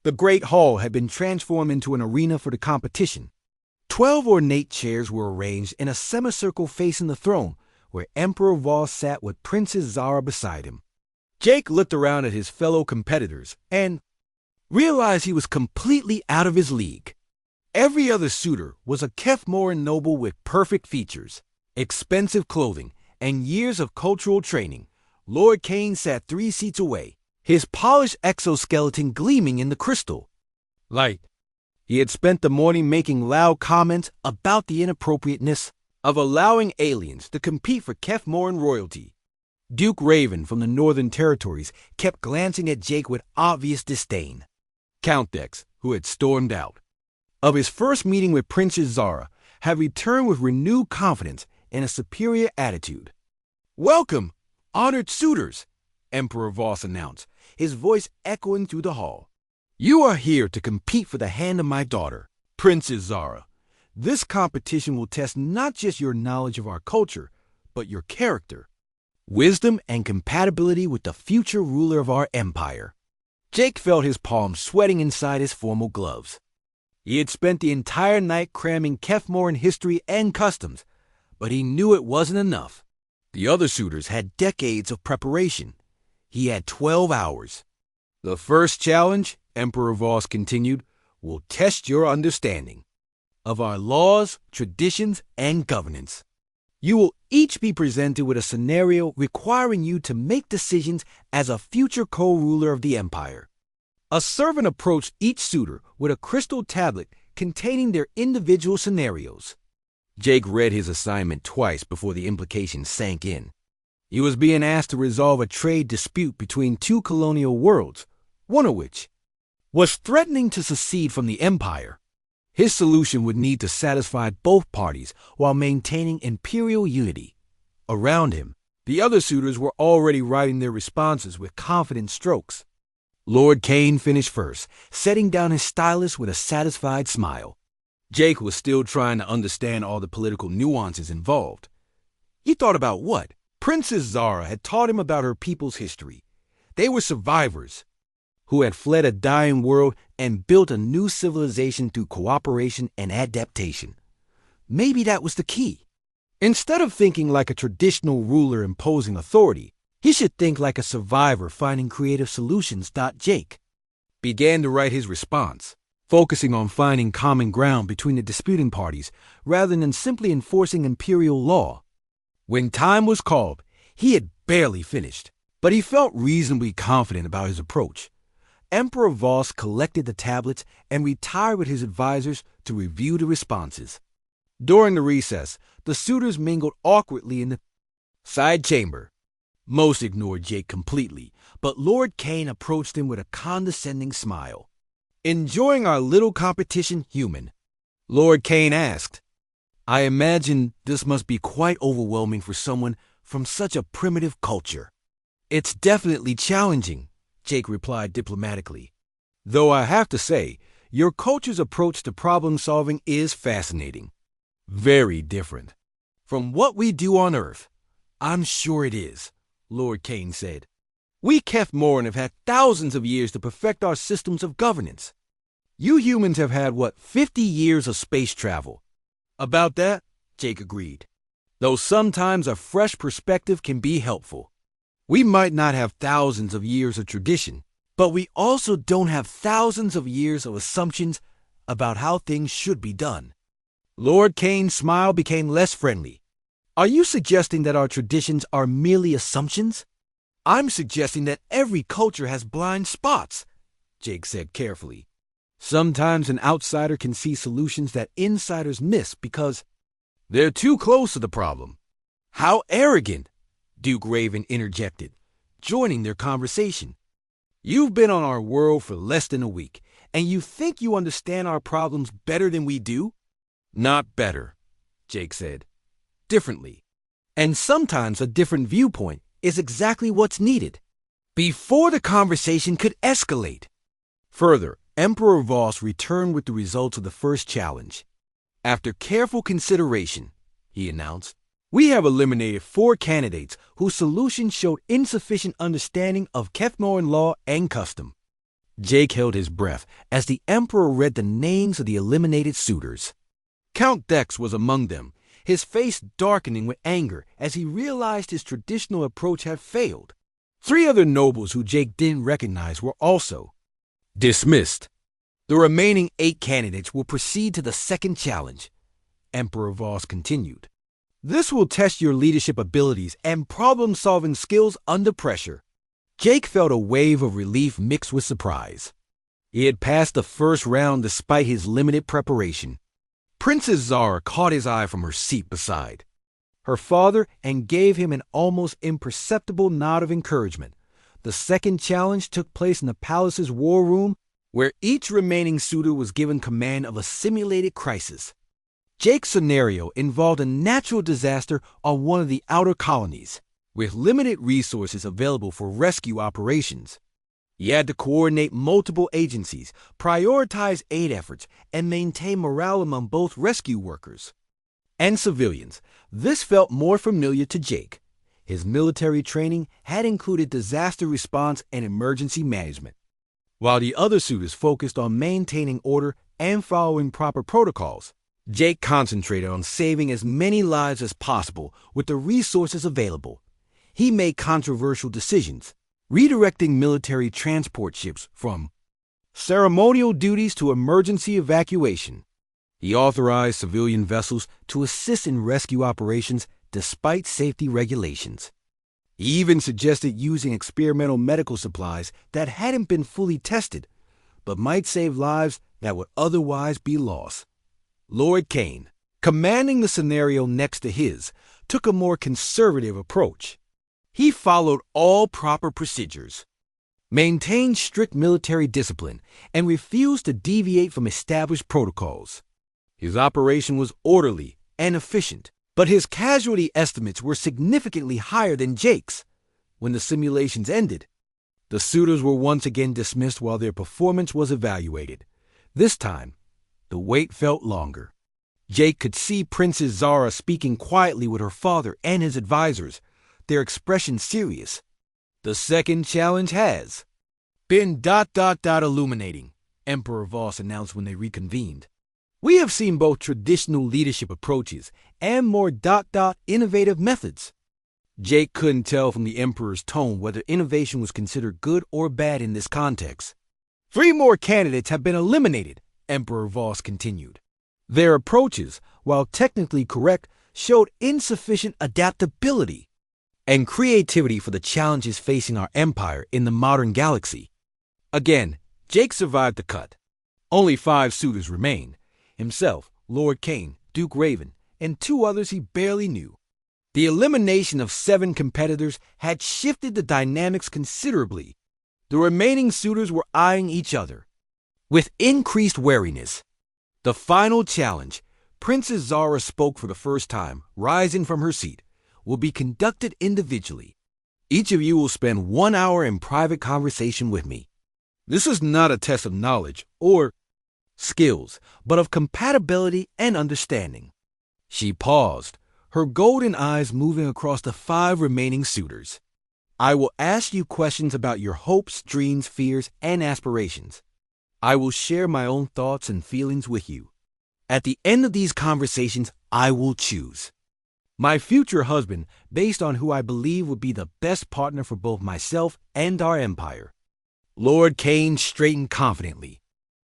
The great hall had been transformed into an arena for the competition. 12 ornate chairs were arranged in a semicircle facing the throne, where Emperor Voss sat with Princess Zara beside him. Jake looked around at his fellow competitors and realized he was completely out of his league. Every other suitor was a Kefmoran noble with perfect features, expensive clothing, and years of cultural training. Lord Kane sat 3 seats away, his polished exoskeleton gleaming in the crystal light. He had spent the morning making loud comments about the inappropriateness of allowing aliens to compete for Kefmoran royalty. Duke Raven from the Northern Territories kept glancing at Jake with obvious disdain. Count Dex, who had stormed out of his first meeting with Princess Zara, had returned with renewed confidence and a superior attitude. "Welcome, honored suitors," Emperor Voss announced, his voice echoing through the hall. "You are here to compete for the hand of my daughter, Princess Zara. This competition will test not just your knowledge of our culture, but your character, wisdom, and compatibility with the future ruler of our empire." Jake felt his palms sweating inside his formal gloves. He had spent the entire night cramming Kefmoran history and customs, but he knew it wasn't enough. The other suitors had decades of preparation. He had 12 hours. "The first challenge," Emperor Voss continued, "will test your understanding of our laws, traditions, and governance. You will each be presented with a scenario requiring you to make decisions as a future co-ruler of the empire." A servant approached each suitor with a crystal tablet containing their individual scenarios. Jake read his assignment twice before the implications sank in. He was being asked to resolve a trade dispute between 2 colonial worlds, one of which was threatening to secede from the empire. His solution would need to satisfy both parties while maintaining imperial unity. Around him, the other suitors were already writing their responses with confident strokes. Lord Kane finished first, setting down his stylus with a satisfied smile. Jake was still trying to understand all the political nuances involved. He thought about what Princess Zara had taught him about her people's history. They were survivors who had fled a dying world and built a new civilization through cooperation and adaptation. Maybe that was the key. Instead of thinking like a traditional ruler imposing authority, he should think like a survivor finding creative solutions. Jake began to write his response, focusing on finding common ground between the disputing parties rather than simply enforcing imperial law. When time was called, he had barely finished, but he felt reasonably confident about his approach. Emperor Voss collected the tablets and retired with his advisors to review the responses. During the recess, the suitors mingled awkwardly in the side chamber. Most ignored Jake completely, but Lord Kane approached him with a condescending smile. "Enjoying our little competition, human?" Lord Kane asked. "I imagine this must be quite overwhelming for someone from such a primitive culture." "It's definitely challenging," Jake replied diplomatically. "Though I have to say, your culture's approach to problem-solving is fascinating. Very different from what we do on Earth." "I'm sure it is," Lord Kane said. "We Kefmoran have had thousands of years to perfect our systems of governance. You humans have had, 50 years of space travel." "About that," Jake agreed. "Though sometimes a fresh perspective can be helpful. We might not have thousands of years of tradition, but we also don't have thousands of years of assumptions about how things should be done." Lord Kane's smile became less friendly. "Are you suggesting that our traditions are merely assumptions?" "I'm suggesting that every culture has blind spots," Jake said carefully. "Sometimes an outsider can see solutions that insiders miss because they're too close to the problem." "How arrogant," Duke Raven interjected, joining their conversation. "You've been on our world for less than a week, and you think you understand our problems better than we do?" "Not better," Jake said. "Differently. And sometimes a different viewpoint is exactly what's needed." Before the conversation could escalate further, Emperor Voss returned with the results of the first challenge. "After careful consideration," he announced, "we have eliminated 4 candidates whose solutions showed insufficient understanding of Kefmoran law and custom. Jake held his breath as the Emperor read the names of the eliminated suitors. Count Dex was among them, his face darkening with anger as he realized his traditional approach had failed. 3 other nobles who Jake didn't recognize were also dismissed. The remaining 8 candidates will proceed to the second challenge, Emperor Voss continued. This will test your leadership abilities and problem-solving skills under pressure. Jake felt a wave of relief mixed with surprise. He had passed the first round despite his limited preparation. Princess Zara caught his eye from her seat beside her father and gave him an almost imperceptible nod of encouragement. The second challenge took place in the palace's war room, where each remaining suitor was given command of a simulated crisis. Jake's scenario involved a natural disaster on one of the outer colonies, with limited resources available for rescue operations. He had to coordinate multiple agencies, prioritize aid efforts, and maintain morale among both rescue workers and civilians. This felt more familiar to Jake. His military training had included disaster response and emergency management, while the other suitors focused on maintaining order and following proper protocols. Jake concentrated on saving as many lives as possible with the resources available. He made controversial decisions, redirecting military transport ships from ceremonial duties to emergency evacuation. He authorized civilian vessels to assist in rescue operations despite safety regulations. He even suggested using experimental medical supplies that hadn't been fully tested, but might save lives that would otherwise be lost. Lord Kane, commanding the scenario next to his, took a more conservative approach. He followed all proper procedures, maintained strict military discipline, and refused to deviate from established protocols. His operation was orderly and efficient, but his casualty estimates were significantly higher than Jake's. When the simulations ended, the suitors were once again dismissed while their performance was evaluated. This time, the wait felt longer. Jake could see Princess Zara speaking quietly with her father and his advisors, their expression serious. The second challenge has been illuminating, Emperor Voss announced when they reconvened. We have seen both traditional leadership approaches and more innovative methods. Jake couldn't tell from the Emperor's tone whether innovation was considered good or bad in this context. 3 more candidates have been eliminated, Emperor Voss continued. Their approaches, while technically correct, showed insufficient adaptability and creativity for the challenges facing our empire in the modern galaxy. Again, Jake survived the cut. Only 5 suitors remained: himself, Lord Kane, Duke Raven, and 2 others he barely knew. The elimination of 7 competitors had shifted the dynamics considerably. The remaining suitors were eyeing each other with increased wariness. The final challenge, Princess Zara spoke for the first time, rising from her seat, will be conducted individually. Each of you will spend 1 hour in private conversation with me. This is not a test of knowledge or skills, but of compatibility and understanding. She paused, her golden eyes moving across the 5 remaining suitors. I will ask you questions about your hopes, dreams, fears, and aspirations. I will share my own thoughts and feelings with you. At the end of these conversations, I will choose my future husband based on who I believe would be the best partner for both myself and our empire. Lord Kane straightened confidently.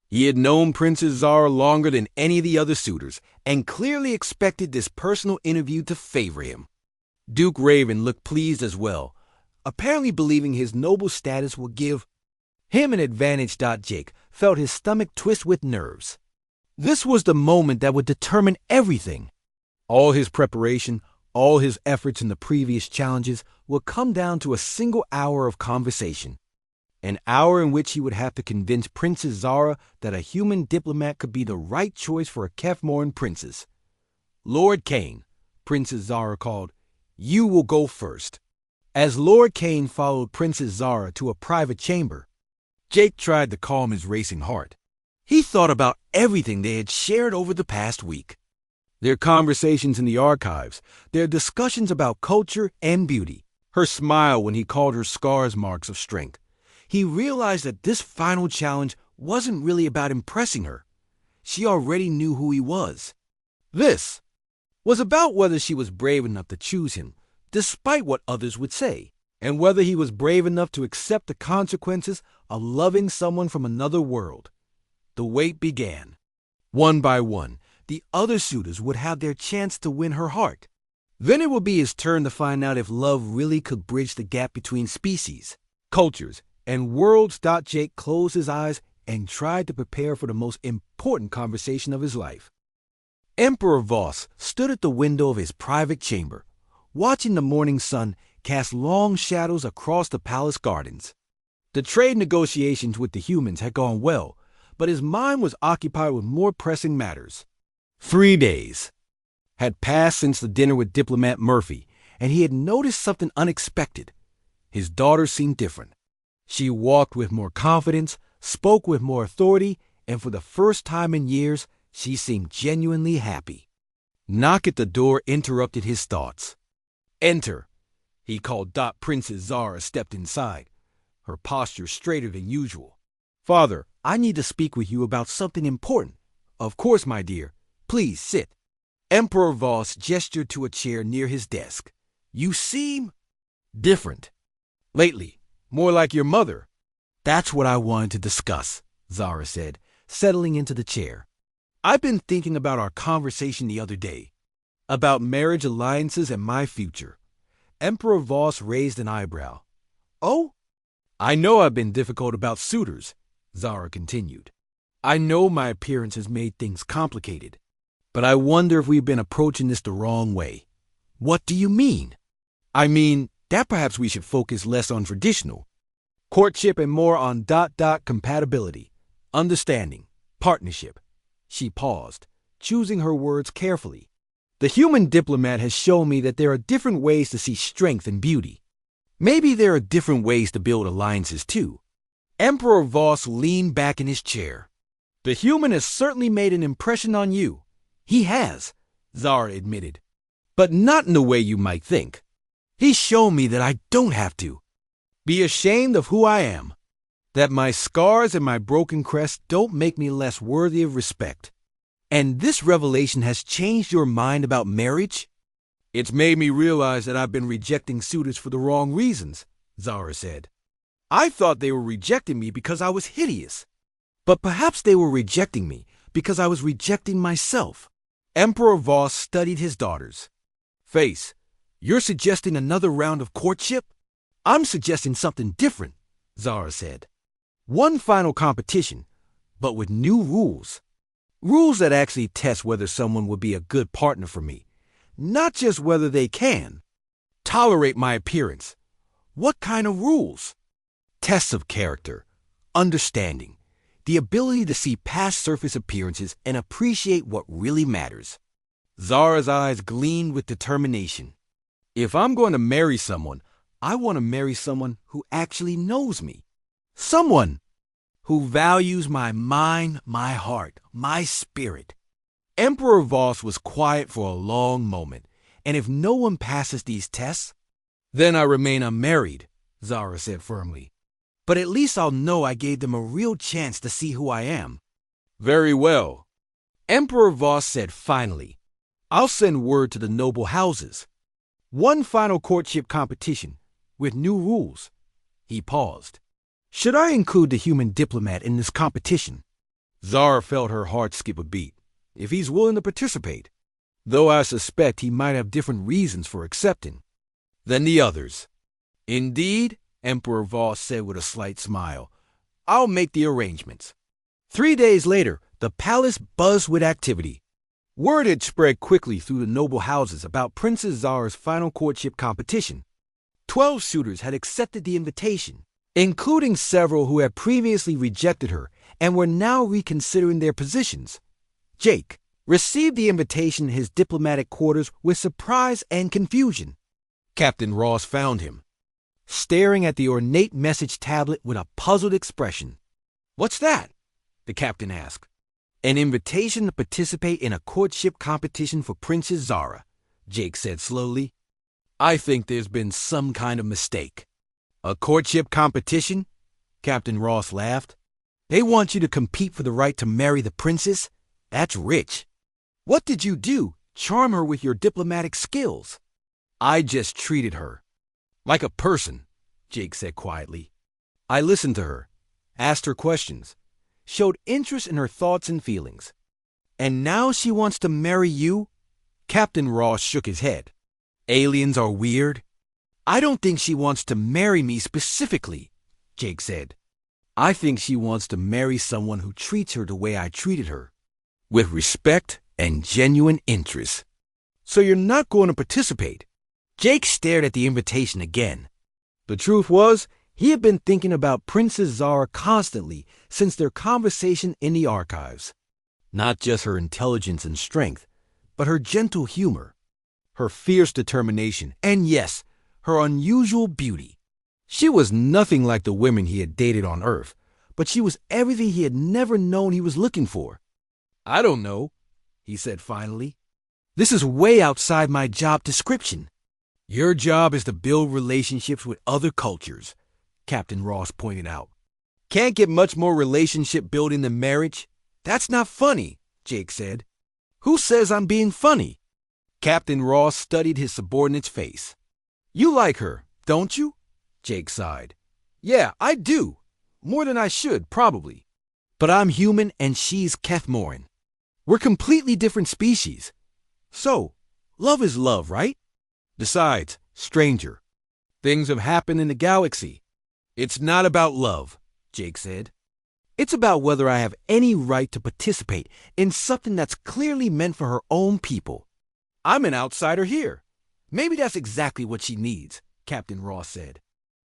He had known Princess Zara longer than any of the other suitors and clearly expected this personal interview to favor him. Duke Raven looked pleased as well, apparently believing his noble status would give him an advantage. Jake felt his stomach twist with nerves. This was the moment that would determine everything. All his preparation, all his efforts in the previous challenges would come down to a single hour of conversation. An hour in which he would have to convince Princess Zara that a human diplomat could be the right choice for a Kefmoran princess. Lord Kane, Princess Zara called, you will go first. As Lord Kane followed Princess Zara to a private chamber, Jake tried to calm his racing heart. He thought about everything they had shared over the past week. Their conversations in the archives, their discussions about culture and beauty, her smile when he called her scars marks of strength. He realized that this final challenge wasn't really about impressing her. She already knew who he was. This was about whether she was brave enough to choose him, despite what others would say, and whether he was brave enough to accept the consequences of loving someone from another world. The wait began. One by one, the other suitors would have their chance to win her heart. Then it would be his turn to find out if love really could bridge the gap between species, cultures, and worlds. Jake closed his eyes and tried to prepare for the most important conversation of his life. Emperor Voss stood at the window of his private chamber, watching the morning sun cast long shadows across the palace gardens. The trade negotiations with the humans had gone well, but his mind was occupied with more pressing matters. 3 days had passed since the dinner with diplomat Murphy, and he had noticed something unexpected. His daughter seemed different. She walked with more confidence, spoke with more authority, and for the first time in years, she seemed genuinely happy. Knock at the door interrupted his thoughts. "Enter," he called. Princess Zara stepped inside, her posture straighter than usual. "Father, I need to speak with you about something important." "Of course, my dear. Please sit." Emperor Voss gestured to a chair near his desk. "You seem different lately, more like your mother." "That's what I wanted to discuss," Zara said, settling into the chair. "I've been thinking about our conversation the other day, about marriage alliances and my future." Emperor Voss raised an eyebrow. "Oh? I know I've been difficult about suitors," Zara continued. "I know my appearance has made things complicated, but I wonder if we've been approaching this the wrong way." "What do you mean?" "I mean that perhaps we should focus less on traditional courtship and more on compatibility, understanding, partnership." She paused, choosing her words carefully. "The human diplomat has shown me that there are different ways to see strength and beauty. Maybe there are different ways to build alliances too." Emperor Voss leaned back in his chair. "The human has certainly made an impression on you." "He has," Zara admitted, "but not in the way you might think. He's shown me that I don't have to be ashamed of who I am, that my scars and my broken crest don't make me less worthy of respect. And this revelation has changed your mind about marriage?" "It's made me realize that I've been rejecting suitors for the wrong reasons," Zara said. "I thought they were rejecting me because I was hideous. But perhaps they were rejecting me because I was rejecting myself." Emperor Voss studied his daughter's face. "You're suggesting another round of courtship?" "I'm suggesting something different," Zara said. "One final competition, but with new rules. Rules that actually test whether someone would be a good partner for me, not just whether they can tolerate my appearance." "What kind of rules?" "Tests of character, understanding, the ability to see past surface appearances and appreciate what really matters." Zara's eyes gleamed with determination. "If I'm going to marry someone, I want to marry someone who actually knows me. Someone who values my mind, my heart, my spirit." Emperor Voss was quiet for a long moment. "And if no one passes these tests, then I remain unmarried," Zara said firmly. "But at least I'll know I gave them a real chance to see who I am." "Very well," Emperor Voss said finally. "I'll send word to the noble houses. One final courtship competition, with new rules." He paused. "Should I include the human diplomat in this competition?" Zara felt her heart skip a beat. If he's willing to participate, though I suspect he might have different reasons for accepting than the others. "Indeed," Emperor Voss said with a slight smile. "I'll make the arrangements." 3 days later, the palace buzzed with activity. Word had spread quickly through the noble houses about Princess Zara's final courtship competition. 12 suitors had accepted the invitation, including several who had previously rejected her and were now reconsidering their positions. Jake received the invitation in his diplomatic quarters with surprise and confusion. Captain Ross found him staring at the ornate message tablet with a puzzled expression. "What's that?" the captain asked. "An invitation to participate in a courtship competition for Princess Zara," Jake said slowly. "I think there's been some kind of mistake." "A courtship competition?" Captain Ross laughed. They want you to compete for the right to marry the princess? That's rich. What did you do? Charm her with your diplomatic skills? I just treated her like a person, Jake said quietly. I listened to her, asked her questions, showed interest in her thoughts and feelings. And now she wants to marry you? Captain Ross shook his head. Aliens are weird. I don't think she wants to marry me specifically, Jake said. I think she wants to marry someone who treats her the way I treated her, with respect and genuine interest. So you're not going to participate? Jake stared at the invitation again. The truth was, he had been thinking about Princess Zara constantly since their conversation in the archives. Not just her intelligence and strength, but her gentle humor, her fierce determination, and yes, her unusual beauty. She was nothing like the women he had dated on Earth, but she was everything he had never known he was looking for. I don't know, he said finally. This is way outside my job description. Your job is to build relationships with other cultures, Captain Ross pointed out. Can't get much more relationship building than marriage? That's not funny, Jake said. Who says I'm being funny? Captain Ross studied his subordinate's face. You like her, don't you? Jake sighed. Yeah, I do. More than I should, probably. But I'm human and she's Kethmoran. We're completely different species. So, love is love, right? Besides, stranger, things have happened in the galaxy. It's not about love, Jake said. It's about whether I have any right to participate in something that's clearly meant for her own people. I'm an outsider here. Maybe that's exactly what she needs, Captain Ross said.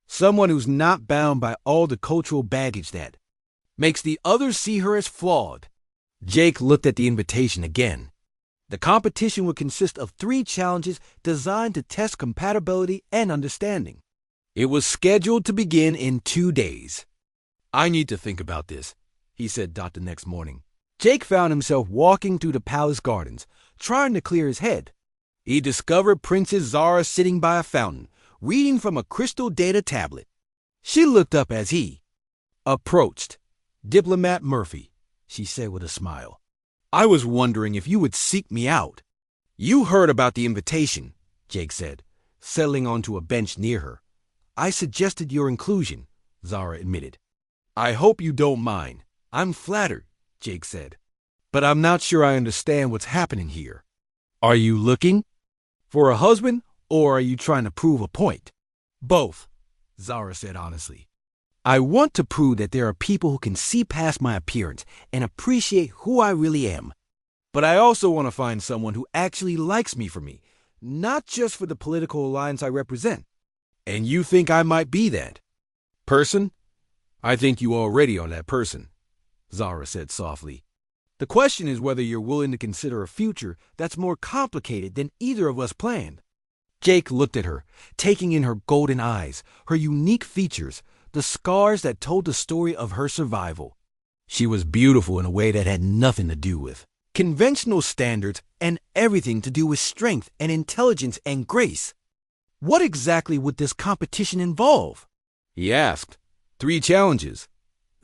Someone who's not bound by all the cultural baggage that makes the others see her as flawed. Jake looked at the invitation again. The competition would consist of 3 challenges designed to test compatibility and understanding. It was scheduled to begin in 2 days. I need to think about this, he said the next morning. Jake found himself walking through the palace gardens, trying to clear his head. He discovered Princess Zara sitting by a fountain, reading from a crystal data tablet. She looked up as he approached. Diplomat Murphy, she said with a smile. I was wondering if you would seek me out. You heard about the invitation, Jake said, settling onto a bench near her. I suggested your inclusion, Zara admitted. I hope you don't mind. I'm flattered, Jake said. But I'm not sure I understand what's happening here. Are you looking for a husband, or are you trying to prove a point? Both, Zara said honestly. I want to prove that there are people who can see past my appearance and appreciate who I really am. But I also want to find someone who actually likes me for me, not just for the political alliance I represent. And you think I might be that person? I think you already are that person, Zara said softly. The question is whether you're willing to consider a future that's more complicated than either of us planned. Jake looked at her, taking in her golden eyes, her unique features, the scars that told the story of her survival. She was beautiful in a way that had nothing to do with conventional standards and everything to do with strength and intelligence and grace. What exactly would this competition involve? He asked. 3 challenges,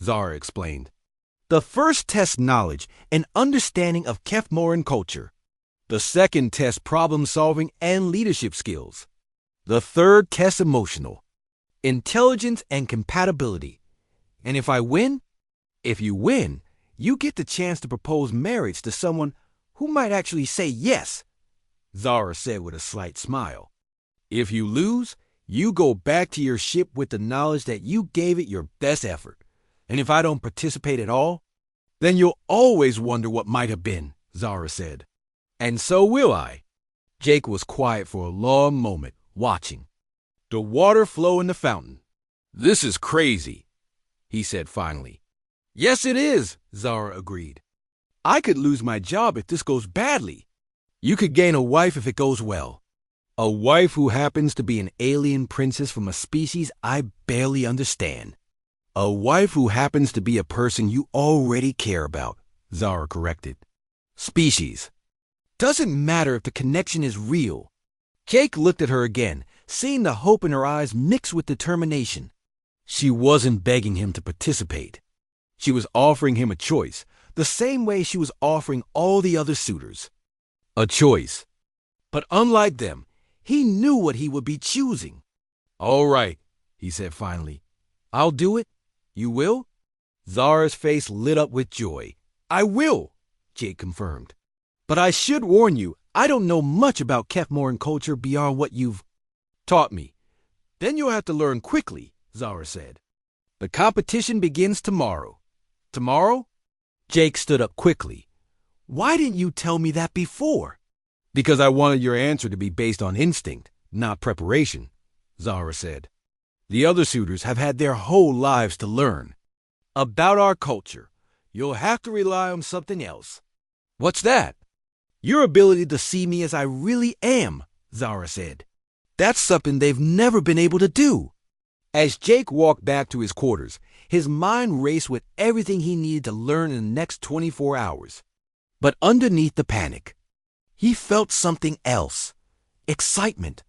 Zara explained. The first tests knowledge and understanding of Kethmoran culture. The second tests problem-solving and leadership skills. The third tests emotional intelligence and compatibility. And if you win, you get the chance to propose marriage to someone who might actually say yes, Zara said with a slight smile. If you lose, you go back to your ship with the knowledge that you gave it your best effort. And if I don't participate at all, then you'll always wonder what might have been, Zara said. And so will I. Jake was quiet for a long moment, watching the water flow in the fountain. This is crazy, he said finally. Yes, it is, Zara agreed. I could lose my job if this goes badly. You could gain a wife if it goes well. A wife who happens to be an alien princess from a species I barely understand. A wife who happens to be a person you already care about, Zara corrected. Species. Doesn't matter if the connection is real. Jake looked at her again, seeing the hope in her eyes mixed with determination. She wasn't begging him to participate. She was offering him a choice, the same way she was offering all the other suitors. A choice. But unlike them, he knew what he would be choosing. "All right," he said finally. "I'll do it. You will?" Zara's face lit up with joy. "I will," Jake confirmed. "But I should warn you, I don't know much about Kefmoran culture beyond what you've taught me." "Then you'll have to learn quickly," Zara said. "The competition begins tomorrow." "Tomorrow?" Jake stood up quickly. "Why didn't you tell me that before?" "Because I wanted your answer to be based on instinct, not preparation," Zara said. "The other suitors have had their whole lives to learn. About our culture, you'll have to rely on something else." "What's that?" "Your ability to see me as I really am," Zara said. "That's something they've never been able to do." As Jake walked back to his quarters, his mind raced with everything he needed to learn in the next 24 hours. But underneath the panic, he felt something else. Excitement.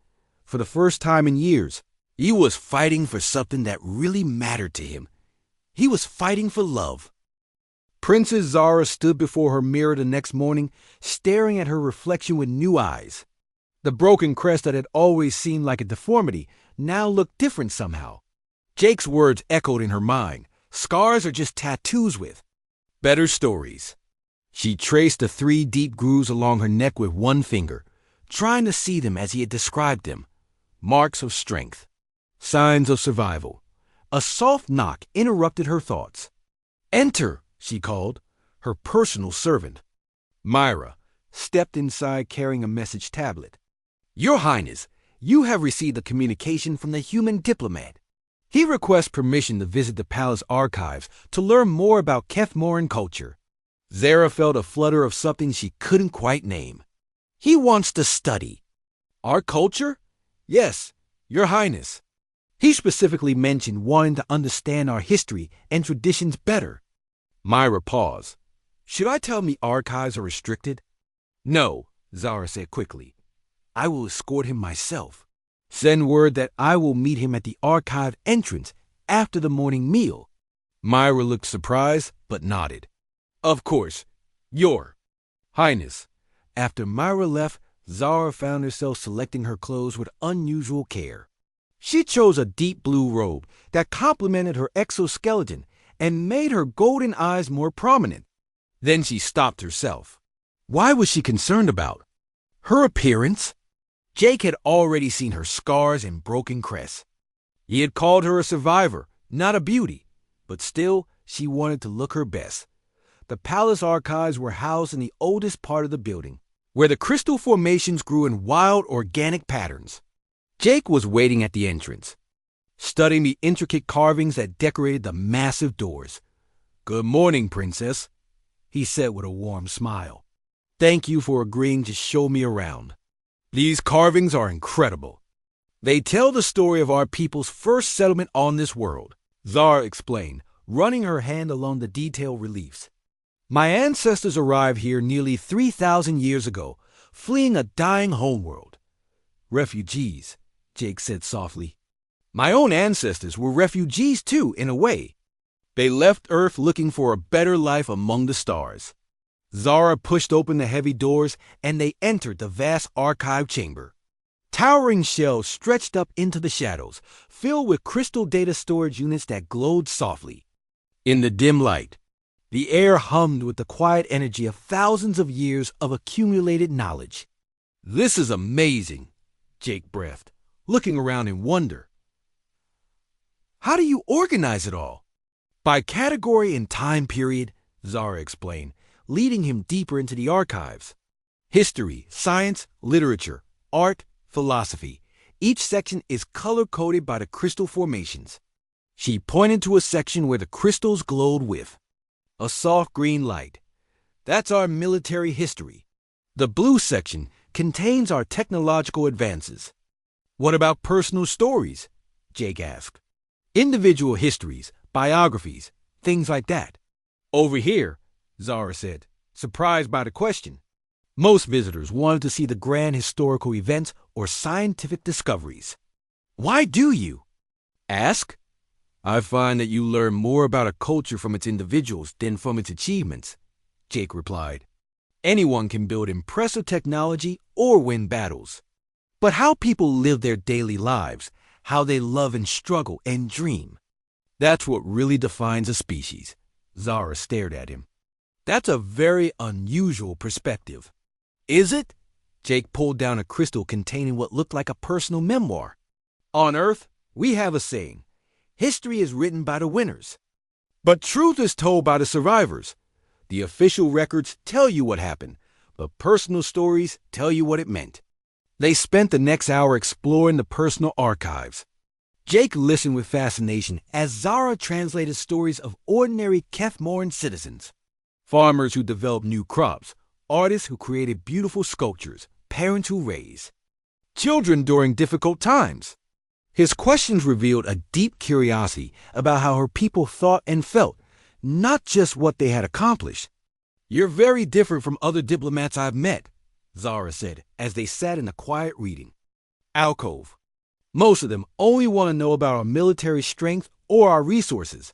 For the first time in years, he was fighting for something that really mattered to him. He was fighting for love. Princess Zara stood before her mirror the next morning, staring at her reflection with new eyes. The broken crest that had always seemed like a deformity now looked different somehow. Jake's words echoed in her mind. Scars are just tattoos with better stories. She traced the 3 deep grooves along her neck with one finger, trying to see them as he had described them. Marks of strength. Signs of survival. A soft knock interrupted her thoughts. "Enter," she called, her personal servant. Myra stepped inside carrying a message tablet. "Your Highness, you have received a communication from the human diplomat. He requests permission to visit the palace archives to learn more about Kefmoran culture." Zara felt a flutter of something she couldn't quite name. "He wants to study." "Our culture?" "Yes, Your Highness. He specifically mentioned wanting to understand our history and traditions better." Myra paused. "Should I tell him the archives are restricted?" "No," Zara said quickly. "I will escort him myself. Send word that I will meet him at the archive entrance after the morning meal." Myra looked surprised, but nodded. "Of course, Your Highness." After Myra left, Zara found herself selecting her clothes with unusual care. She chose a deep blue robe that complemented her exoskeleton and made her golden eyes more prominent. Then she stopped herself. Why was she concerned about her appearance? Jake had already seen her scars and broken crest. He had called her a survivor, not a beauty, but still she wanted to look her best. The palace archives were housed in the oldest part of the building, where the crystal formations grew in wild organic patterns. Jake was waiting at the entrance, studying the intricate carvings that decorated the massive doors. "Good morning, Princess," he said with a warm smile. "Thank you for agreeing to show me around. These carvings are incredible. They tell the story of our people's first settlement on this world," Zara explained, running her hand along the detailed reliefs. "My ancestors arrived here nearly 3,000 years ago, fleeing a dying homeworld." "Refugees," Jake said softly. "My own ancestors were refugees too, in a way. They left Earth looking for a better life among the stars." Zara pushed open the heavy doors, and they entered the vast archive chamber. Towering shelves stretched up into the shadows, filled with crystal data storage units that glowed softly. In the dim light, the air hummed with the quiet energy of thousands of years of accumulated knowledge. "This is amazing," Jake breathed, looking around in wonder. "How do you organize it all?" "By category and time period," Zara explained, leading him deeper into the archives. "History, science, literature, art, philosophy. Each section is color-coded by the crystal formations." She pointed to a section where the crystals glowed with a soft green light. "That's our military history." "The blue section contains our technological advances." "What about personal stories?" Jake asked. "Individual histories, biographies, things like that." "Over here," Zara said, surprised by the question. Most visitors wanted to see the grand historical events or scientific discoveries. "Why do you?" "Ask?" I find that you learn more about a culture from its individuals than from its achievements, Jake replied. Anyone can build impressive technology or win battles. But how people live their daily lives, how they love and struggle and dream, that's what really defines a species. Zara stared at him. That's a very unusual perspective. Is it? Jake pulled down a crystal containing what looked like a personal memoir. On Earth, we have a saying, history is written by the winners. But truth is told by the survivors. The official records tell you what happened, but personal stories tell you what it meant. They spent the next hour exploring the personal archives. Jake listened with fascination as Zara translated stories of ordinary Kethmoran citizens. Farmers who developed new crops, artists who created beautiful sculptures, parents who raised children during difficult times. His questions revealed a deep curiosity about how her people thought and felt, not just what they had accomplished. You're very different from other diplomats I've met, Zara said as they sat in a quiet reading alcove. Most of them only want to know about our military strength or our resources.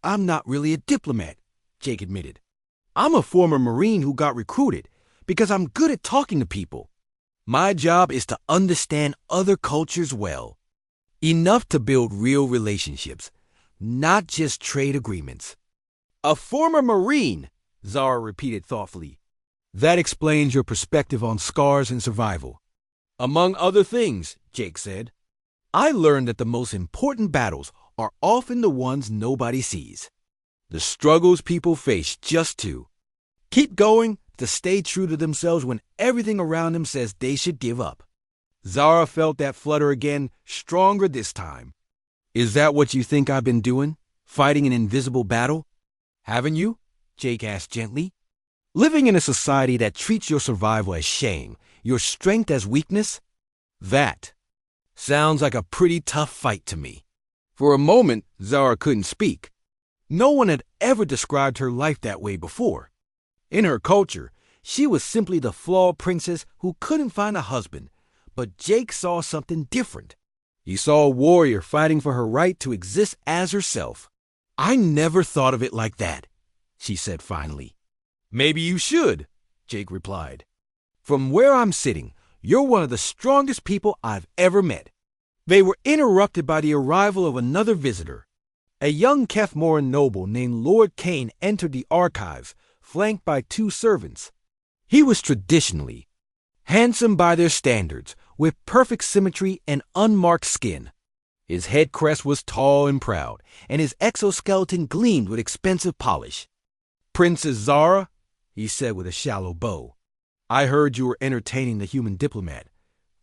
I'm not really a diplomat, Jake admitted. I'm a former Marine who got recruited because I'm good at talking to people. My job is to understand other cultures well. Enough to build real relationships, not just trade agreements. A former Marine, Zara repeated thoughtfully. That explains your perspective on scars and survival. Among other things, Jake said, I learned that the most important battles are often the ones nobody sees. The struggles people face just to keep going, to stay true to themselves when everything around them says they should give up. Zara felt that flutter again, stronger this time. Is that what you think I've been doing? Fighting an invisible battle? Haven't you? Jake asked gently. Living in a society that treats your survival as shame, your strength as weakness? That sounds like a pretty tough fight to me. For a moment, Zara couldn't speak. No one had ever described her life that way before. In her culture, she was simply the flawed princess who couldn't find a husband. But Jake saw something different. He saw a warrior fighting for her right to exist as herself. I never thought of it like that, she said finally. Maybe you should, Jake replied. From where I'm sitting, you're one of the strongest people I've ever met. They were interrupted by the arrival of another visitor. A young Kethmoran noble named Lord Kane entered the archives, flanked by two servants. He was traditionally handsome by their standards, with perfect symmetry and unmarked skin. His head crest was tall and proud, and his exoskeleton gleamed with expensive polish. Princess Zara, he said with a shallow bow, I heard you were entertaining the human diplomat.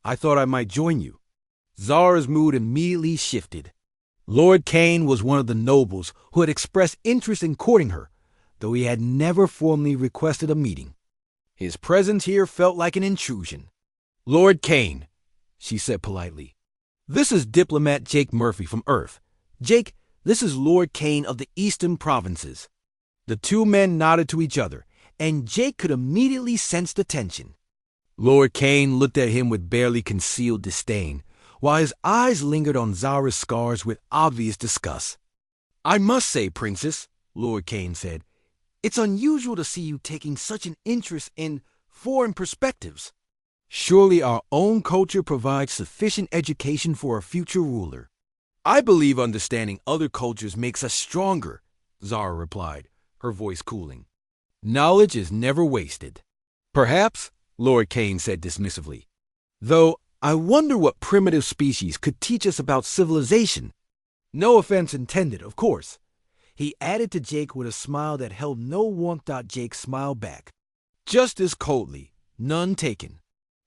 I thought I might join you. Zara's mood immediately shifted. Lord Kane was one of the nobles who had expressed interest in courting her, though he had never formally requested a meeting. His presence here felt like an intrusion. Lord Kane, she said politely. This is diplomat Jake Murphy from Earth. Jake, this is Lord Kane of the Eastern Provinces. The two men nodded to each other, and Jake could immediately sense the tension. Lord Kane looked at him with barely concealed disdain, while his eyes lingered on Zara's scars with obvious disgust. I must say, Princess, Lord Kane said, it's unusual to see you taking such an interest in foreign perspectives. Surely our own culture provides sufficient education for a future ruler. I believe understanding other cultures makes us stronger, Zara replied, her voice cooling. Knowledge is never wasted. Perhaps, Lord Kane said dismissively. Though I wonder what primitive species could teach us about civilization. No offense intended, of course. He added to Jake with a smile that held no warmth. Jake smiled back. Just as coldly, none taken.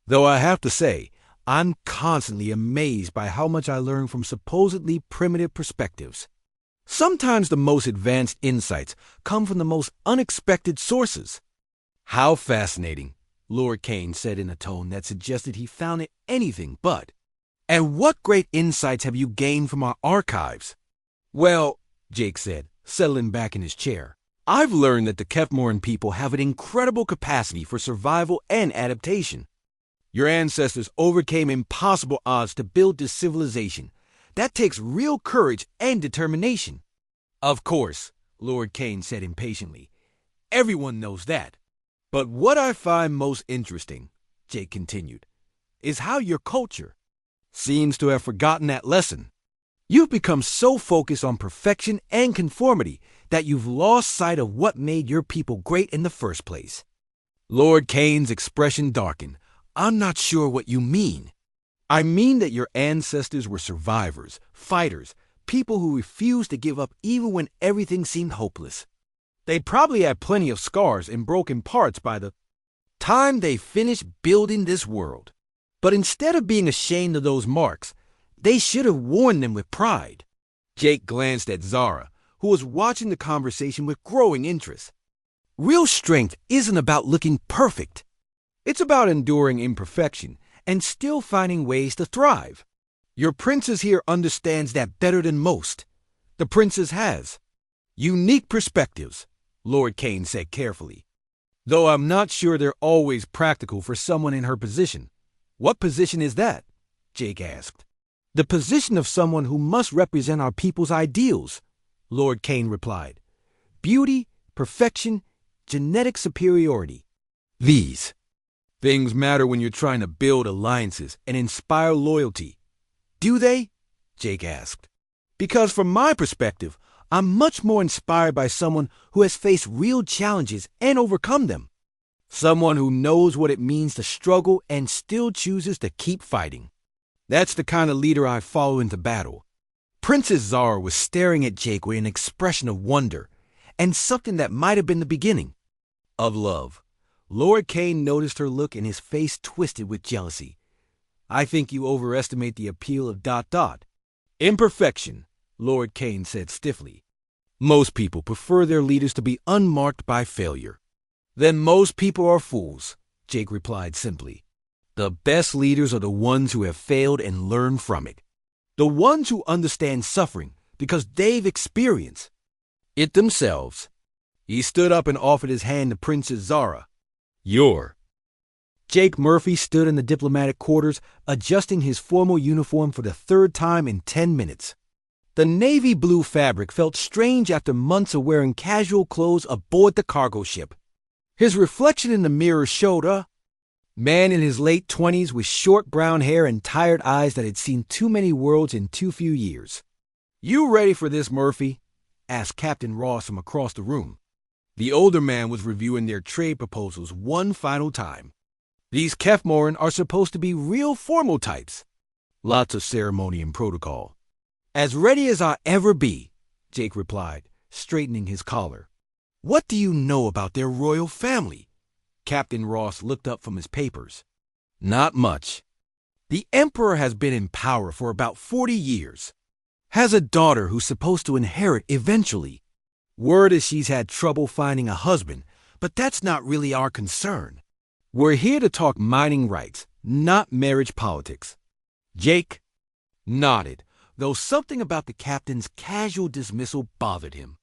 Though I have to say, I'm constantly amazed by how much I learn from supposedly primitive perspectives. Sometimes the most advanced insights come from the most unexpected sources. How fascinating, Lord Kane said in a tone that suggested he found it anything but. And what great insights have you gained from our archives? Well, Jake said, settling back in his chair, I've learned that the Kethmoran people have an incredible capacity for survival and adaptation. Your ancestors overcame impossible odds to build this civilization, That takes real courage and determination. Of course, Lord Kane said impatiently. Everyone knows that. But what I find most interesting, Jake continued, is how your culture seems to have forgotten that lesson. You've become so focused on perfection and conformity that you've lost sight of what made your people great in the first place. Lord Kane's expression darkened. I'm not sure what you mean. I mean that your ancestors were survivors, fighters, people who refused to give up even when everything seemed hopeless. They probably had plenty of scars and broken parts by the time they finished building this world. But instead of being ashamed of those marks, they should have worn them with pride. Jake glanced at Zara, who was watching the conversation with growing interest. Real strength isn't about looking perfect. It's about enduring imperfection and still finding ways to thrive. Your princess here understands that better than most. The princess has unique perspectives, Lord Kane said carefully. Though I'm not sure they're always practical for someone in her position. What position is that? Jake asked. The position of someone who must represent our people's ideals, Lord Kane replied. Beauty, perfection, genetic superiority. These things matter when you're trying to build alliances and inspire loyalty. Do they? Jake asked. Because from my perspective, I'm much more inspired by someone who has faced real challenges and overcome them. Someone who knows what it means to struggle and still chooses to keep fighting. That's the kind of leader I follow into battle. Princess Zara was staring at Jake with an expression of wonder and something that might have been the beginning of love. Lord Kane noticed her look and his face twisted with jealousy. I think you overestimate the appeal of ... Imperfection, Lord Kane said stiffly. Most people prefer their leaders to be unmarked by failure. Then most people are fools, Jake replied simply. The best leaders are the ones who have failed and learned from it. The ones who understand suffering because they've experienced it themselves. He stood up and offered his hand to Princess Zara. Jake Murphy stood in the diplomatic quarters, adjusting his formal uniform for the third time in 10 minutes. The navy blue fabric felt strange after months of wearing casual clothes aboard the cargo ship. His reflection in the mirror showed a man in his late 20s with short brown hair and tired eyes that had seen too many worlds in too few years. You ready for this, Murphy? Asked Captain Ross from across the room. The older man was reviewing their trade proposals one final time. These Kefmoran are supposed to be real formal types. Lots of ceremony and protocol. As ready as I'll ever be, Jake replied, straightening his collar. What do you know about their royal family? Captain Ross looked up from his papers. Not much. The Emperor has been in power for about 40 years. Has a daughter who's supposed to inherit eventually. Word is she's had trouble finding a husband, but that's not really our concern. We're here to talk mining rights, not marriage politics. Jake nodded, though something about the captain's casual dismissal bothered him.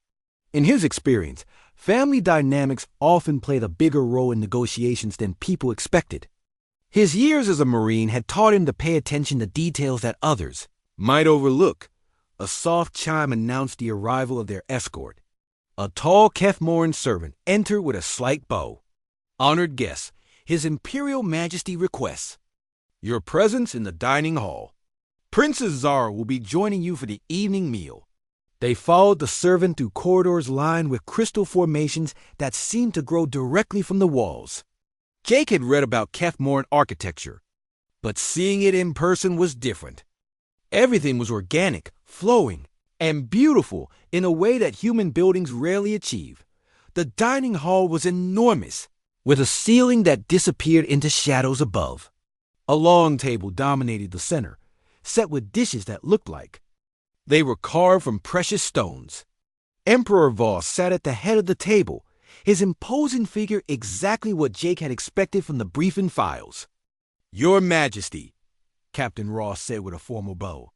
In his experience, family dynamics often played a bigger role in negotiations than people expected. His years as a Marine had taught him to pay attention to details that others might overlook. A soft chime announced the arrival of their escort. A tall Kefmoran servant entered with a slight bow. Honored guests, His Imperial Majesty requests your presence in the dining hall. Princess Zara will be joining you for the evening meal. They followed the servant through corridors lined with crystal formations that seemed to grow directly from the walls. Jake had read about Kefmoran architecture, but seeing it in person was different. Everything was organic, flowing, and beautiful in a way that human buildings rarely achieve. The dining hall was enormous, with a ceiling that disappeared into shadows above. A long table dominated the center, set with dishes that looked like they were carved from precious stones. Emperor Voss sat at the head of the table, his imposing figure exactly what Jake had expected from the briefing files. Your Majesty, Captain Ross said with a formal bow.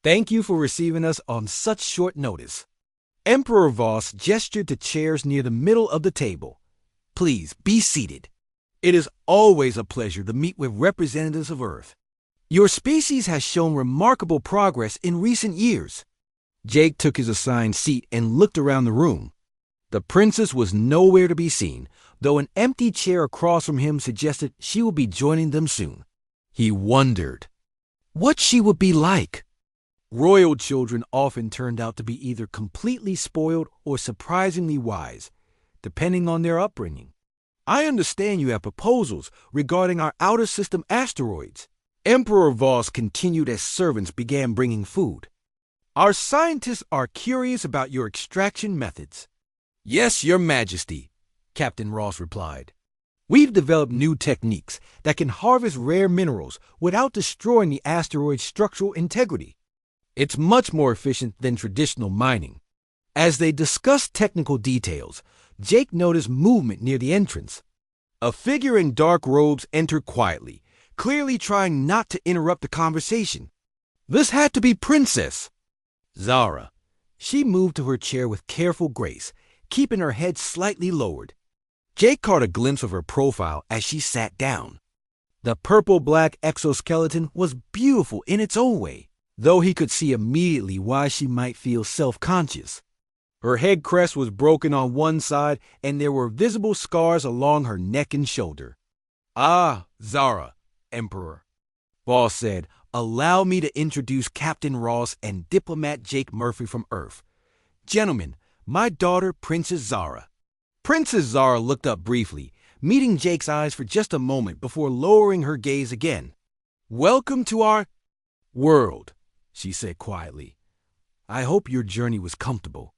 Thank you for receiving us on such short notice. Emperor Voss gestured to chairs near the middle of the table. Please be seated. It is always a pleasure to meet with representatives of Earth. Your species has shown remarkable progress in recent years. Jake took his assigned seat and looked around the room. The princess was nowhere to be seen, though an empty chair across from him suggested she would be joining them soon. He wondered what she would be like. Royal children often turned out to be either completely spoiled or surprisingly wise, depending on their upbringing. I understand you have proposals regarding our outer system asteroids. Emperor Voss continued as servants began bringing food. Our scientists are curious about your extraction methods. Yes, Your Majesty, Captain Ross replied. We've developed new techniques that can harvest rare minerals without destroying the asteroid's structural integrity. It's much more efficient than traditional mining. As they discussed technical details, Jake noticed movement near the entrance. A figure in dark robes entered quietly, clearly trying not to interrupt the conversation. This had to be Princess Zara. She moved to her chair with careful grace, keeping her head slightly lowered. Jake caught a glimpse of her profile as she sat down. The purple-black exoskeleton was beautiful in its own way, though he could see immediately why she might feel self-conscious. Her head crest was broken on one side, and there were visible scars along her neck and shoulder. "Ah, Zara, Emperor," Voss said, "allow me to introduce Captain Ross and diplomat Jake Murphy from Earth. Gentlemen, my daughter, Princess Zara." Princess Zara looked up briefly, meeting Jake's eyes for just a moment before lowering her gaze again. "Welcome to our world," she said quietly. "I hope your journey was comfortable."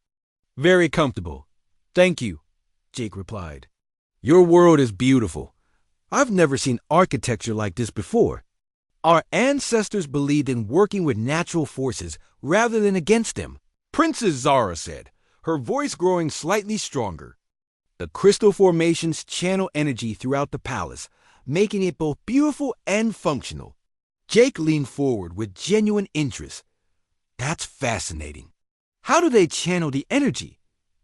"Very comfortable. Thank you," Jake replied. "Your world is beautiful. I've never seen architecture like this before. Our ancestors believed in working with natural forces rather than against them," Princess Zara said, her voice growing slightly stronger. The crystal formations channel energy throughout the palace, making it both beautiful and functional. Jake leaned forward with genuine interest. "That's fascinating. How do they channel the energy?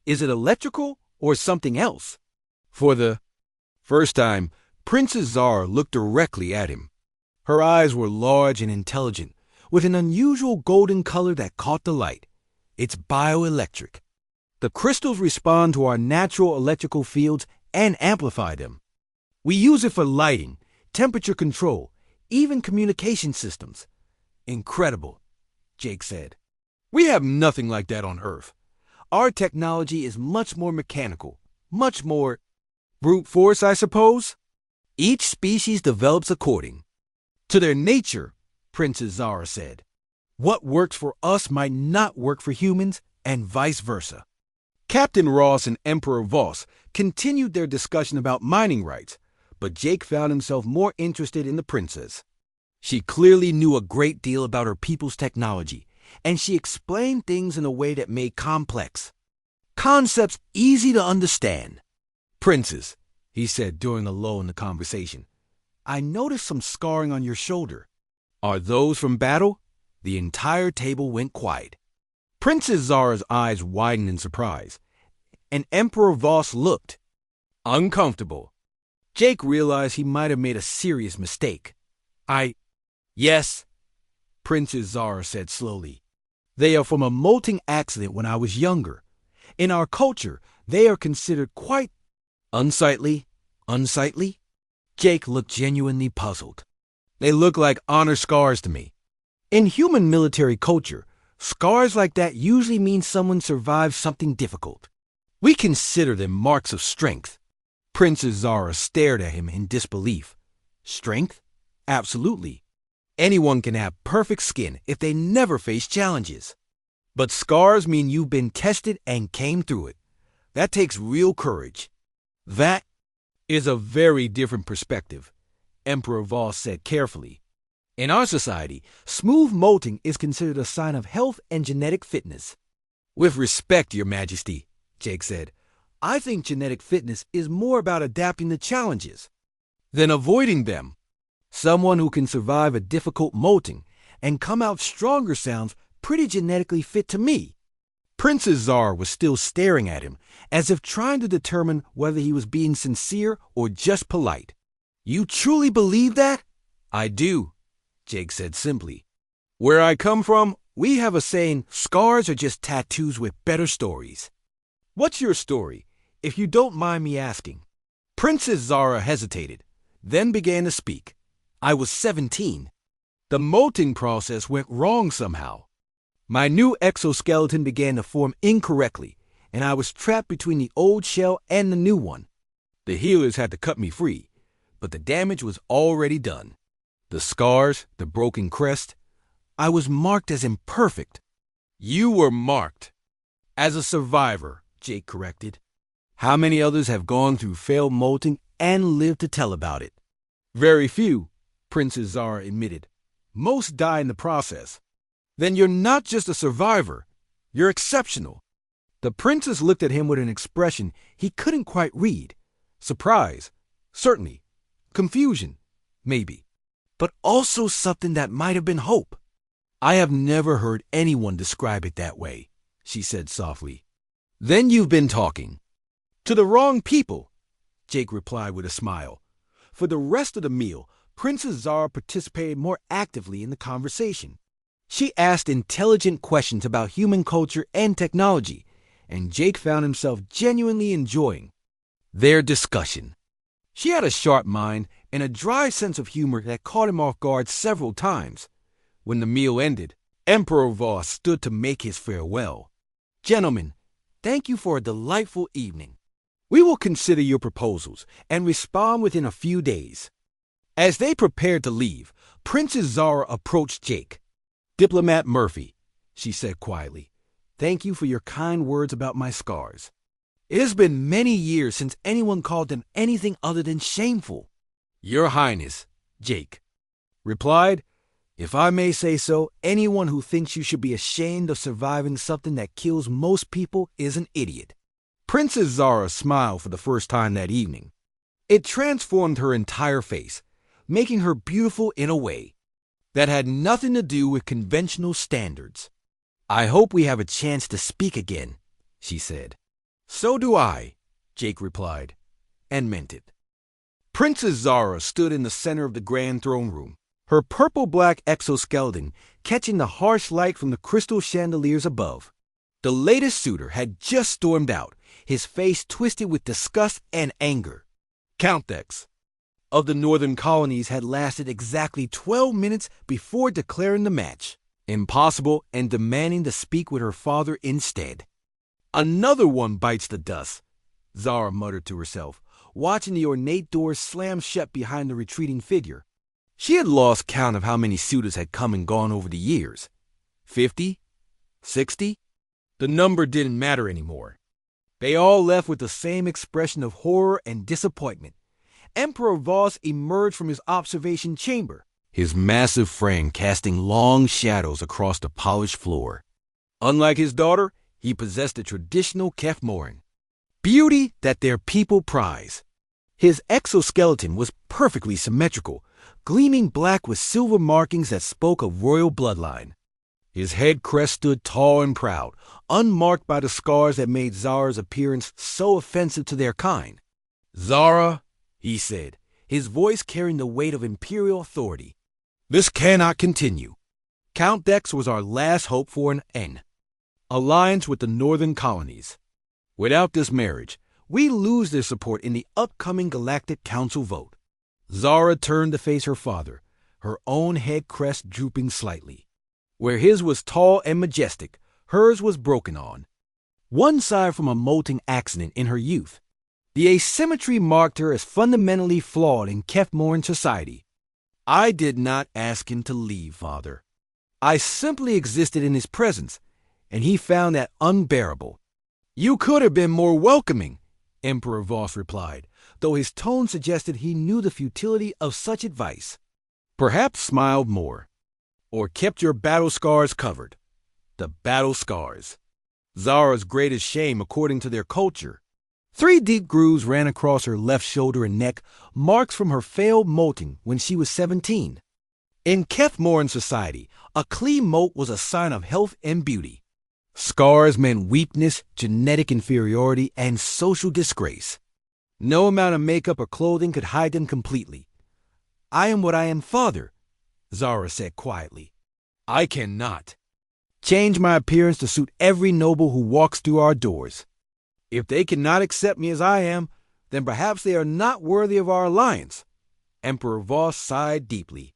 Is it electrical or something else?" For the first time, Princess Zara looked directly at him. Her eyes were large and intelligent, with an unusual golden color that caught the light. "It's bioelectric. The crystals respond to our natural electrical fields and amplify them. We use it for lighting, temperature control, even communication systems." "Incredible," Jake said. "We have nothing like that on Earth. Our technology is much more mechanical, much more brute force, I suppose. Each species develops according to their nature," Princess Zara said. "What works for us might not work for humans, and vice versa." Captain Ross and Emperor Voss continued their discussion about mining rights, but Jake found himself more interested in the princess. She clearly knew a great deal about her people's technology, and she explained things in a way that made complex concepts easy to understand. "Princess," he said during a lull in the conversation, "I noticed some scarring on your shoulder. Are those from battle?" The entire table went quiet. Princess Zara's eyes widened in surprise, and Emperor Voss looked uncomfortable. Jake realized he might have made a serious mistake. Yes," Princess Zara said slowly. "They are from a molting accident when I was younger. In our culture, they are considered quite unsightly. Unsightly?" Jake looked genuinely puzzled. "They look like honor scars to me. In human military culture, scars like that usually mean someone survived something difficult. We consider them marks of strength." Princess Zara stared at him in disbelief. "Strength? Absolutely. Anyone can have perfect skin if they never face challenges. But scars mean you've been tested and came through it. That takes real courage." "That is a very different perspective," Emperor Voss said carefully. "In our society, smooth molting is considered a sign of health and genetic fitness." "With respect, Your Majesty," Jake said, "I think genetic fitness is more about adapting to challenges than avoiding them. Someone who can survive a difficult molting and come out stronger sounds pretty genetically fit to me." Princess Zara was still staring at him, as if trying to determine whether he was being sincere or just polite. "You truly believe that?" "I do," Jake said simply. Where I come from, we have a saying, scars are just tattoos with better stories. What's your story, if you don't mind me asking? Princess Zara hesitated, then began to speak. I was 17. The molting process went wrong somehow. My new exoskeleton began to form incorrectly, and I was trapped between the old shell and the new one. The healers had to cut me free, but the damage was already done. The scars, the broken crest, I was marked as imperfect. You were marked as a survivor, Jake corrected. How many others have gone through failed molting and lived to tell about it? Very few, Princess Zara admitted. Most die in the process. Then you're not just a survivor, you're exceptional. The princess looked at him with an expression he couldn't quite read. Surprise, certainly. Confusion, maybe. But also something that might have been hope. I have never heard anyone describe it that way, she said softly. Then you've been talking to the wrong people, Jake replied with a smile. For the rest of the meal, Princess Zara participated more actively in the conversation. She asked intelligent questions about human culture and technology, and Jake found himself genuinely enjoying their discussion. She had a sharp mind and a dry sense of humor that caught him off guard several times. When the meal ended, Emperor Voss stood to make his farewell. Gentlemen, thank you for a delightful evening. We will consider your proposals and respond within a few days. As they prepared to leave, Princess Zara approached Jake. Diplomat Murphy, she said quietly, thank you for your kind words about my scars. It has been many years since anyone called them anything other than shameful. Your Highness, Jake replied, if I may say so, anyone who thinks you should be ashamed of surviving something that kills most people is an idiot. Princess Zara smiled for the first time that evening. It transformed her entire face, making her beautiful in a way that had nothing to do with conventional standards. I hope we have a chance to speak again, she said. So do I, Jake replied, and meant it. Princess Zara stood in the center of the grand throne room, her purple-black exoskeleton catching the harsh light from the crystal chandeliers above. The latest suitor had just stormed out, his face twisted with disgust and anger. Count X of the northern colonies had lasted exactly 12 minutes before declaring the match impossible and demanding to speak with her father instead. Another one bites the dust, Zara muttered to herself, watching the ornate doors slam shut behind the retreating figure. She had lost count of how many suitors had come and gone over the years. 50? 60? The number didn't matter anymore. They all left with the same expression of horror and disappointment. Emperor Voss emerged from his observation chamber, his massive frame casting long shadows across the polished floor. Unlike his daughter, he possessed a traditional Kefmoran, beauty that their people prize. His exoskeleton was perfectly symmetrical, gleaming black with silver markings that spoke of royal bloodline. His head crest stood tall and proud, unmarked by the scars that made Zara's appearance so offensive to their kind. Zara, he said, his voice carrying the weight of imperial authority. This cannot continue. Count Dex was our last hope for an alliance with the northern colonies. Without this marriage, we lose their support in the upcoming Galactic Council vote. Zara turned to face her father, her own head crest drooping slightly. Where his was tall and majestic, hers was broken on one side from a molting accident in her youth. The asymmetry marked her as fundamentally flawed in Kefmoran society. I did not ask him to leave, father. I simply existed in his presence, and he found that unbearable. You could have been more welcoming, Emperor Voss replied, though his tone suggested he knew the futility of such advice. Perhaps smiled more. Or kept your battle scars covered. The battle scars. Zara's greatest shame according to their culture. 3 deep grooves ran across her left shoulder and neck, marks from her failed molting when she was 17. In Kefmoran society, a clean molt was a sign of health and beauty. Scars meant weakness, genetic inferiority, and social disgrace. No amount of makeup or clothing could hide them completely. I am what I am, father, Zara said quietly. I cannot change my appearance to suit every noble who walks through our doors. If they cannot accept me as I am, then perhaps they are not worthy of our alliance. Emperor Voss sighed deeply.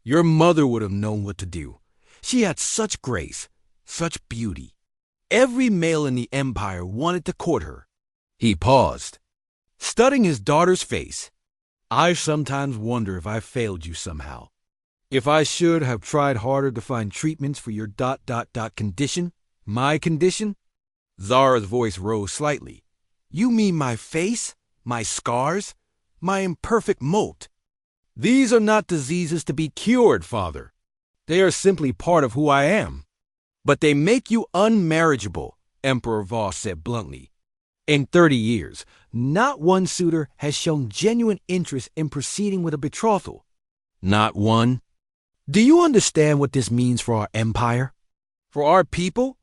Your mother would have known what to do. She had such grace, such beauty. Every male in the empire wanted to court her. He paused, studying his daughter's face. I sometimes wonder if I failed you somehow. If I should have tried harder to find treatments for your ... condition, my condition? Zara's voice rose slightly. You mean my face, my scars, my imperfect mold? These are not diseases to be cured, Father. They are simply part of who I am. But they make you unmarriageable, Emperor Voss said bluntly. In 30 years, not one suitor has shown genuine interest in proceeding with a betrothal. Not one. Do you understand what this means for our empire? For our people?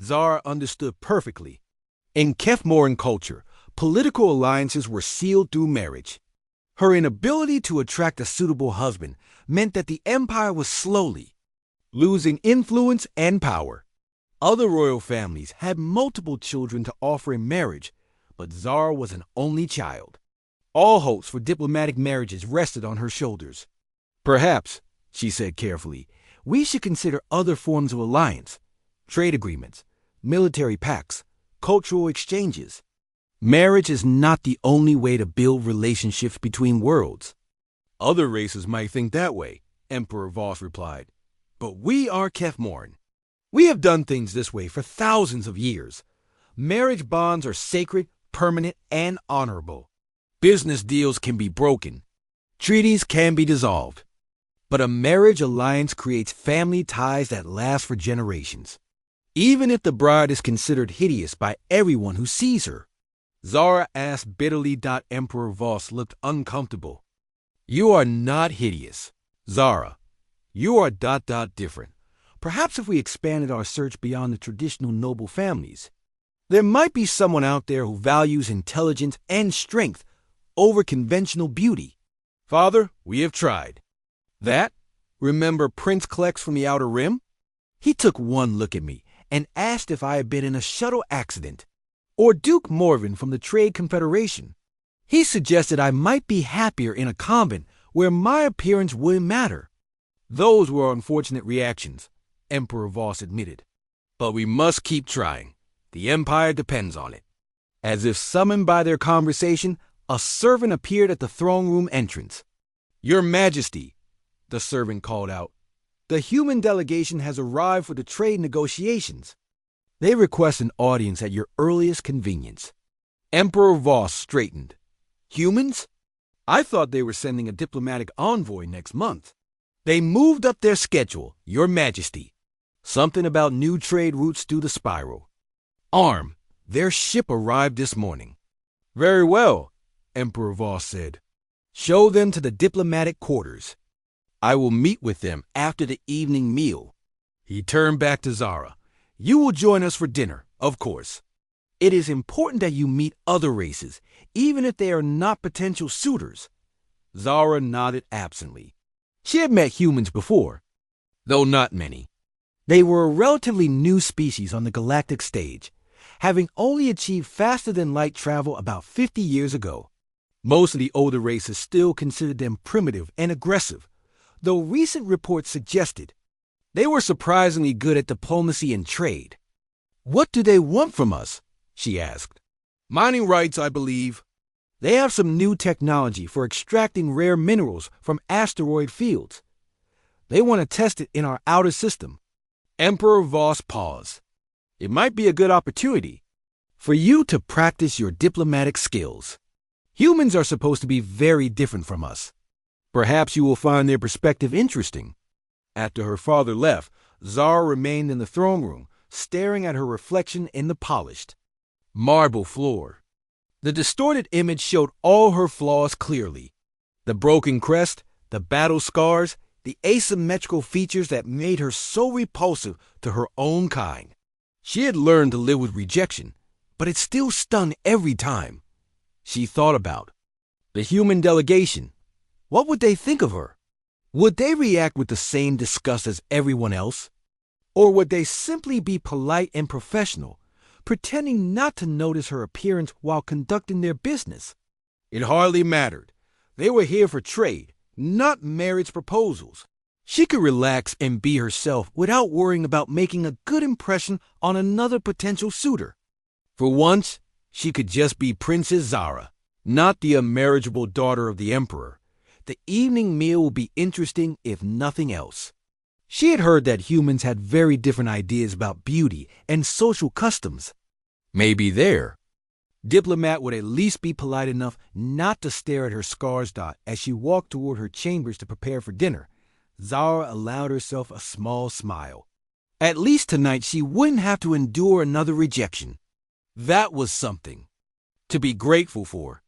Zara understood perfectly. In Kefmoran culture, political alliances were sealed through marriage. Her inability to attract a suitable husband meant that the empire was slowly losing influence and power. Other royal families had multiple children to offer in marriage, but Zara was an only child. All hopes for diplomatic marriages rested on her shoulders. Perhaps, she said carefully, we should consider other forms of alliance, trade agreements, military pacts, cultural exchanges. Marriage is not the only way to build relationships between worlds. Other races might think that way, Emperor Voss replied. But we are Kefmoran. We have done things this way for thousands of years. Marriage bonds are sacred, permanent, and honorable. Business deals can be broken. Treaties can be dissolved. But a marriage alliance creates family ties that last for generations. Even if the bride is considered hideous by everyone who sees her. Zara asked bitterly. Emperor Voss looked uncomfortable. You are not hideous, Zara. You are ... different. Perhaps if we expanded our search beyond the traditional noble families, there might be someone out there who values intelligence and strength over conventional beauty. Father, we have tried. That? Remember Prince Klex from the Outer Rim? He took one look at me and asked if I had been in a shuttle accident. Or Duke Morven from the Trade Confederation. He suggested I might be happier in a convent where my appearance wouldn't matter. Those were unfortunate reactions, Emperor Voss admitted. But we must keep trying. The Empire depends on it. As if summoned by their conversation, a servant appeared at the throne room entrance. Your Majesty, the servant called out, the human delegation has arrived for the trade negotiations. They request an audience at your earliest convenience. Emperor Voss straightened. Humans? I thought they were sending a diplomatic envoy next month. They moved up their schedule, Your Majesty. Something about new trade routes through the spiral. Arm, their ship arrived this morning. Very well, Emperor Voss said. Show them to the diplomatic quarters. I will meet with them after the evening meal. He turned back to Zara. You will join us for dinner, of course. It is important that you meet other races, even if they are not potential suitors. Zara nodded absently. She had met humans before, though not many. They were a relatively new species on the galactic stage, having only achieved faster-than-light travel about 50 years ago. Most of the older races still considered them primitive and aggressive, though recent reports suggested they were surprisingly good at diplomacy and trade. What do they want from us? She asked. Mining rights, I believe. They have some new technology for extracting rare minerals from asteroid fields. They want to test it in our outer system. Emperor Voss paused. It might be a good opportunity for you to practice your diplomatic skills. Humans are supposed to be very different from us. Perhaps you will find their perspective interesting. After her father left, Zara remained in the throne room, staring at her reflection in the polished marble floor. The distorted image showed all her flaws clearly. The broken crest, the battle scars, the asymmetrical features that made her so repulsive to her own kind. She had learned to live with rejection, but it still stung every time. She thought about the human delegation. What would they think of her? Would they react with the same disgust as everyone else? Or would they simply be polite and professional, pretending not to notice her appearance while conducting their business? It hardly mattered. They were here for trade, not marriage proposals. She could relax and be herself without worrying about making a good impression on another potential suitor. For once, she could just be Princess Zara, not the unmarriageable daughter of the Emperor. The evening meal would be interesting if nothing else. She had heard that humans had very different ideas about beauty and social customs. Maybe there, Diplomat would at least be polite enough not to stare at her scars dot as she walked toward her chambers to prepare for dinner. Zara allowed herself a small smile. At least tonight she wouldn't have to endure another rejection. That was something to be grateful for.